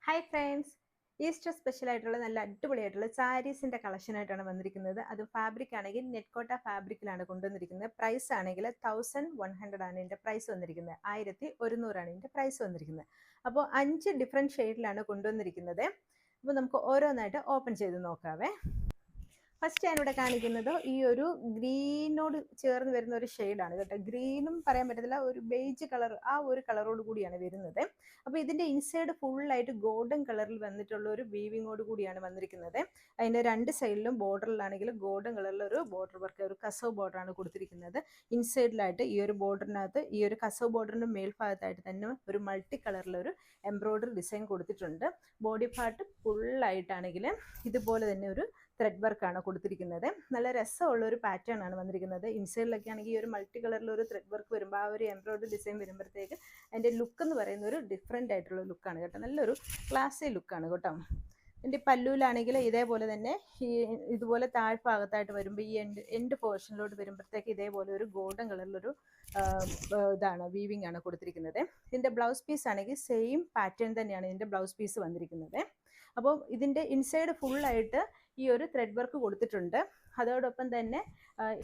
Hi friends, Easter special ആയിട്ടുള്ള നല്ല അടിപൊളിയായിട്ടുള്ള സാരീസിന്റെ കളക്ഷൻ ആയിട്ടാണ് വന്നിരിക്കുന്നത്. അത് ഫാബ്രിക് ആണെങ്കിൽ നെറ്റ്കോട്ട ഫാബ്രിക്കിലാണ് കൊണ്ടുവന്നിരിക്കുന്നത്. പ്രൈസ് ആണെങ്കിൽ 1100 ആണ് ഇതിന്റെ പ്രൈസ് വന്നിരിക്കുന്നത്. 1100 ഇതിന്റെ പ്രൈസ് വന്നിരിക്കുന്നത്. അപ്പോൾ 5 ഡിഫറെന്റ് ഷെയ്ഡിലാണ് കൊണ്ടുവന്നിരിക്കുന്നത്. അപ്പോൾ നമുക്ക് ഓരോന്നായിട്ട് ഓപ്പൺ ചെയ്ത് നോക്കാവേ. ഫസ്റ്റ് ഞാനിവിടെ കാണിക്കുന്നത് ഈ ഒരു ഗ്രീനോട് ചേർന്ന് വരുന്ന ഒരു ഷെയ്ഡാണ് കേട്ടോ. ഗ്രീനും പറയാൻ പറ്റത്തില്ല, ഒരു ബേജ് കളർ, ആ ഒരു കളറോട് കൂടിയാണ് വരുന്നത്. അപ്പോൾ ഇതിന്റെ ഇൻസൈഡ് ഫുള്ളായിട്ട് ഗോൾഡൻ കളറിൽ വന്നിട്ടുള്ള ഒരു വീവിങ്ങോട് കൂടിയാണ് വന്നിരിക്കുന്നത്. അതിന്റെ രണ്ട് സൈഡിലും ബോർഡറിലാണെങ്കിലും ഗോൾഡൻ കളറിൽ ഒരു ബോർഡർ വർക്ക്, ഒരു കസവ് ബോർഡറാണ് കൊടുത്തിരിക്കുന്നത്. ഇൻസൈഡിലായിട്ട് ഈ ഒരു ബോർഡറിനകത്ത് ഈ ഒരു കസവ് ബോർഡറിന്റെ മേൽഭാഗത്തായിട്ട് തന്നെ ഒരു മൾട്ടി കളറിലൊരു എംബ്രോയിഡറി ഡിസൈൻ കൊടുത്തിട്ടുണ്ട്. ബോഡി പാർട്ട് ഫുള്ളായിട്ടാണെങ്കിൽ ഇതുപോലെ തന്നെ ഒരു ത്രെഡ് വർക്കാണ് കൊടുത്തിരിക്കുന്നത്. നല്ല രസമുള്ള ഒരു പാറ്റേൺ ആണ് വന്നിരിക്കുന്നത്. ഇൻസൈഡിലൊക്കെ ആണെങ്കിൽ ഈ ഒരു മൾട്ടി കളറിൽ ഒരു ത്രെഡ് വർക്ക് വരുമ്പോൾ ആ ഒരു എംബ്രോയിഡറി ഡിസൈൻ വരുമ്പോഴത്തേക്ക് അതിൻ്റെ ലുക്ക് എന്ന് പറയുന്ന ഒരു ഡിഫറെൻ്റ് ആയിട്ടുള്ള ലുക്കാണ് കേട്ടോ. നല്ലൊരു ക്ലാസി ലുക്കാണ് കേട്ടോ. എൻ്റെ പല്ലുവിലാണെങ്കിൽ ഇതേപോലെ തന്നെ ഈ ഇതുപോലെ താഴ്ഭാഗത്തായിട്ട് വരുമ്പോൾ ഈ എൻഡ് പോർഷനിലോട്ട് വരുമ്പോഴത്തേക്ക് ഇതേപോലെ ഒരു ഗോൾഡൻ കളറിലൊരു ഇതാണ് വീവിങ് ആണ് കൊടുത്തിരിക്കുന്നത്. ഇതിൻ്റെ ബ്ലൗസ് പീസ് ആണെങ്കിൽ സെയിം പാറ്റേൺ തന്നെയാണ് ഇതിൻ്റെ ബ്ലൗസ് പീസ് വന്നിരിക്കുന്നത്. അപ്പോൾ ഇതിൻ്റെ ഇൻസൈഡ് ഫുള്ളായിട്ട് ഈ ഒരു ത്രെഡ് വർക്ക് കൊടുത്തിട്ടുണ്ട്. അതോടൊപ്പം തന്നെ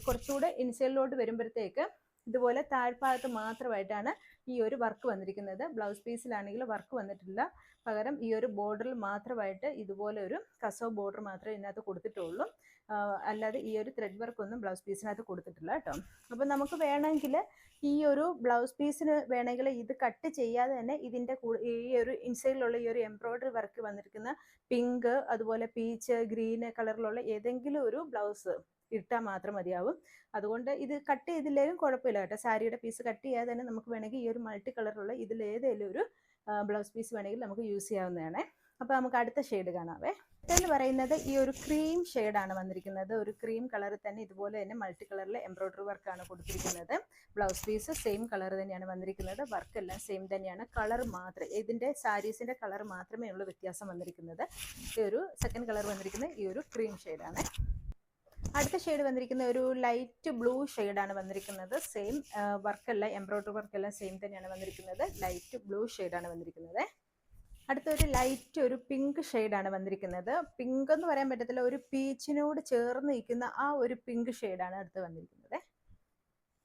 കുറച്ചുകൂടെ ഇൻസൈഡിലോട്ട് വരുമ്പോഴത്തേക്ക് ഇതുപോലെ താഴ്ഭാഗത്ത് മാത്രമായിട്ടാണ് ഈ ഒരു വർക്ക് വന്നിരിക്കുന്നത്. ബ്ലൗസ് പീസിലാണെങ്കിൽ വർക്ക് വന്നിട്ടില്ല, പകരം ഈ ഒരു ബോർഡറിൽ മാത്രമായിട്ട് ഇതുപോലെ ഒരു കസവ് ബോർഡർ മാത്രമേ ഇതിനകത്ത് കൊടുത്തിട്ടുള്ളൂ. അല്ലാതെ ഈ ഒരു ത്രെഡ് വർക്ക് ഒന്നും ബ്ലൗസ് പീസിനകത്ത് കൊടുത്തിട്ടില്ല കേട്ടോ. അപ്പം നമുക്ക് വേണമെങ്കിൽ ഈ ഒരു ബ്ലൗസ് പീസിന് വേണമെങ്കിൽ ഇത് കട്ട് ചെയ്യാതെ തന്നെ ഇതിൻ്റെ ഈ ഒരു ഇൻസൈഡിലുള്ള ഈ ഒരു എംബ്രോയിഡറി വർക്ക് വന്നിരിക്കുന്ന പിങ്ക്, അതുപോലെ പീച്ച്, ഗ്രീൻ കളറിലുള്ള ഏതെങ്കിലും ഒരു ബ്ലൗസ് ഇട്ടാൽ മാത്രം മതിയാവും. അതുകൊണ്ട് ഇത് കട്ട് ചെയ്തില്ലെങ്കിലും കുഴപ്പമില്ല കേട്ടോ. സാരിയുടെ പീസ് കട്ട് ചെയ്യാതെ തന്നെ നമുക്ക് വേണമെങ്കിൽ ഈ ഒരു മൾട്ടി കളറുള്ള ഇതിലേതെങ്കിലും ഒരു ബ്ലൗസ് പീസ് വേണമെങ്കിൽ നമുക്ക് യൂസ് ചെയ്യാവുന്നതാണ്. അപ്പോൾ നമുക്ക് അടുത്ത ഷെയ്ഡ് കാണാവേ. അടുത്തെന്ന് പറയുന്നത് ഈ ഒരു ക്രീം ഷെയ്ഡാണ് വന്നിരിക്കുന്നത്. ഒരു ക്രീം കളറിൽ തന്നെ ഇതുപോലെ തന്നെ മൾട്ടി കളറിൽ എംബ്രോയിഡറി വർക്കാണ് കൊടുത്തിരിക്കുന്നത്. ബ്ലൗസ് പീസ് സെയിം കളർ തന്നെയാണ് വന്നിരിക്കുന്നത്. വർക്കെല്ലാം സെയിം തന്നെയാണ്. കളർ മാത്രമേ, ഇതിൻ്റെ സാരീസിൻ്റെ കളർ മാത്രമേ ഉള്ളൂ വ്യത്യാസം വന്നിരിക്കുന്നത്. ഈ ഒരു സെക്കൻഡ് കളർ വന്നിരിക്കുന്നത് ഈ ഒരു ക്രീം ഷെയ്ഡാണ്. അടുത്ത ഷെയ്ഡ് വന്നിരിക്കുന്ന ഒരു ലൈറ്റ് ബ്ലൂ ഷെയ്ഡാണ് വന്നിരിക്കുന്നത്. സെയിം വർക്കെല്ലാം എംബ്രോയിഡറി വർക്കെല്ലാം സെയിം തന്നെയാണ് വന്നിരിക്കുന്നത്. ലൈറ്റ് ബ്ലൂ ഷെയ്ഡാണ് വന്നിരിക്കുന്നത്. അടുത്തൊരു ലൈറ്റ് ഒരു പിങ്ക് ഷെയ്ഡാണ് വന്നിരിക്കുന്നത്. പിങ്ക് എന്ന് പറയാൻ പറ്റത്തില്ല, ഒരു പീച്ചിനോട് ചേർന്ന് നിൽക്കുന്ന ആ ഒരു പിങ്ക് ഷെയ്ഡാണ് അടുത്ത് വന്നിരിക്കുന്നത്.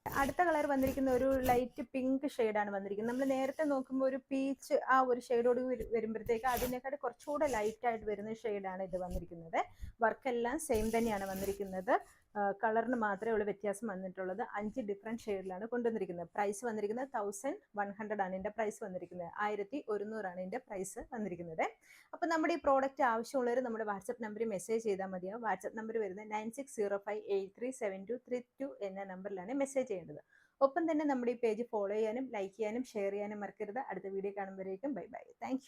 അടുത്ത കളർ വന്നിരിക്കുന്ന ഒരു ലൈറ്റ് പിങ്ക് ഷെയ്ഡാണ് വന്നിരിക്കുന്നത്. നമ്മൾ നേരത്തെ നോക്കുമ്പോൾ ഒരു പീച്ച് ആ ഒരു ഷെയ്ഡോട് വരുമ്പോഴത്തേക്ക് അതിനേക്കാൾ കുറച്ചുകൂടെ ലൈറ്റ് ആയിട്ട് വരുന്ന ഷെയ്ഡാണ് ഇത് വന്നിരിക്കുന്നത്. വർക്കെല്ലാം സെയിം തന്നെയാണ് വന്നിരിക്കുന്നത്. കളറിന് മാത്രമേ ഉള്ളൂ വ്യത്യാസം വന്നിട്ടുള്ളത്. 5 ഡിഫറെൻറ്റ് ഷെയ്ഡിലാണ് കൊണ്ടുവന്നിരിക്കുന്നത്. പ്രൈസ് വന്നിരിക്കുന്നത് 1100 ആണ് ഇതിൻ്റെ പ്രൈസ് വന്നിരിക്കുന്നത്. 1100 ആണ് ഇതിൻ്റെ പ്രൈസ് വന്നിരിക്കുന്നത്. അപ്പോൾ നമ്മുടെ ഈ പ്രോഡക്റ്റ് ആവശ്യമുള്ളവർ നമ്മുടെ വാട്സപ്പ് നമ്പറിൽ മെസ്സേജ് ചെയ്താൽ മതിയാവും. വാട്സപ്പ് നമ്പർ വരുന്നത് 9605837232 എന്ന നമ്പറിലാണ് മെസ്സേജ് ചെയ്യേണ്ടത്. ഒപ്പം തന്നെ നമ്മുടെ ഈ പേജ് ഫോളോ ചെയ്യാനും ലൈക്ക് ചെയ്യാനും ഷെയർ ചെയ്യാനും മറക്കരുത്. അടുത്ത വീഡിയോ കാണുമ്പോഴേക്കും ബൈ ബൈ. താങ്ക്